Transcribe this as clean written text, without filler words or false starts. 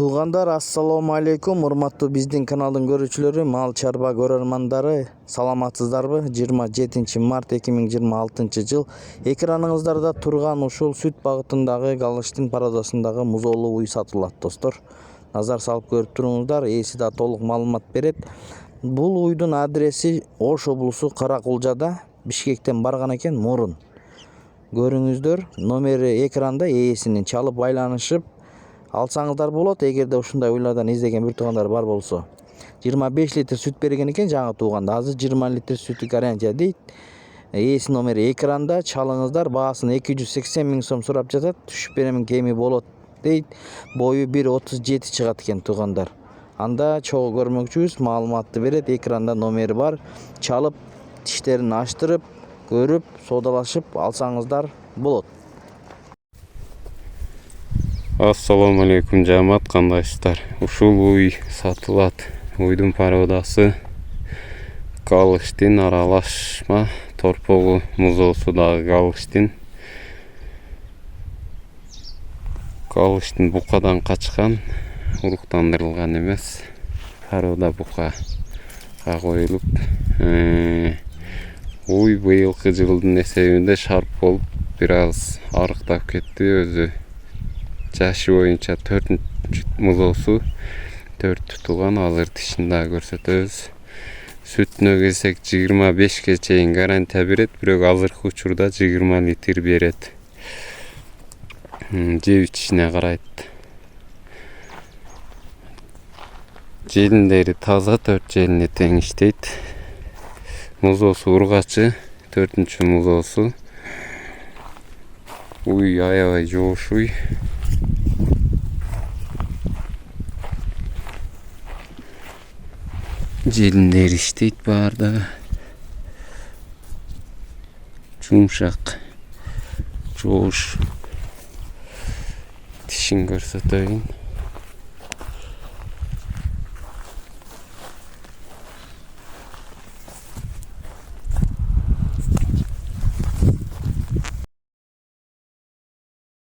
Туугандар, ассаламу алейкум, урматтуу биздин каналдын көрүүчүлөрү, мал чарба көрөрмандары, саламатсыздарбы? 27 март 2026 жыл экраныңыздарда турган ушул сүт багытындагы Галыштин пародасындагы музоолуу уй сатылат, достор. Назар салып көрүп туруңуздар, ээси да толук маалымат берет. Бул уйдун адреси Ош облусу Каракулжада, Бишкектен барган экен мурун. Көрүңүздөр, номери экранда, ээсинин чалып байланышып алсаңыздар болот. Эгерде ушундай уйлардан издеген бир туугандар бар болсо, 25 литр сүт берген экен жаңы тууганда. Азыр 20 литр сүтү гарантия дейт. Ээси номери экранда, чалыңыздар. Баасын 280 миң сом сурап жатат. Түшүп беремин, кеми болот дейт. Бою 1.37 чыгат экен туугандар. Анда чогуу көрмөкчүбүз, маалыматты берет. Экранда номери бар. Чалып, тиштерин аштырып, көрүп, соодалашып алсаңыздар болот. Ассаламу алейкум жамаат, кандайсыздар? Ушул уй сатылат. Уйдун пародасы Галыштин аралашма торпогу музоосудагы Галыштин букадан качкан, уруктандырылган эмес. Парода букага коюлуп, уй быйылкы жылдын эсебинде шарп болуп, бир аз арыктап кетти. Өзү жашы боюнча 4 музоосу, 4 тууган, азыр тишин да көрсөтөбүз. Сүтүнө келсек 25ке чейин гарантия берет, бирок азыркы учурда 20 литр берет. Жеп ичишине карайт. Желиндери таза, 4 желине тең иштейт. Музоосу ургачы, 4-чү музоосу. Уй аябай жоош уй. Желиндери иштейт баардыгы. Жумшак, жоош. Тишин көрсөтөйүн.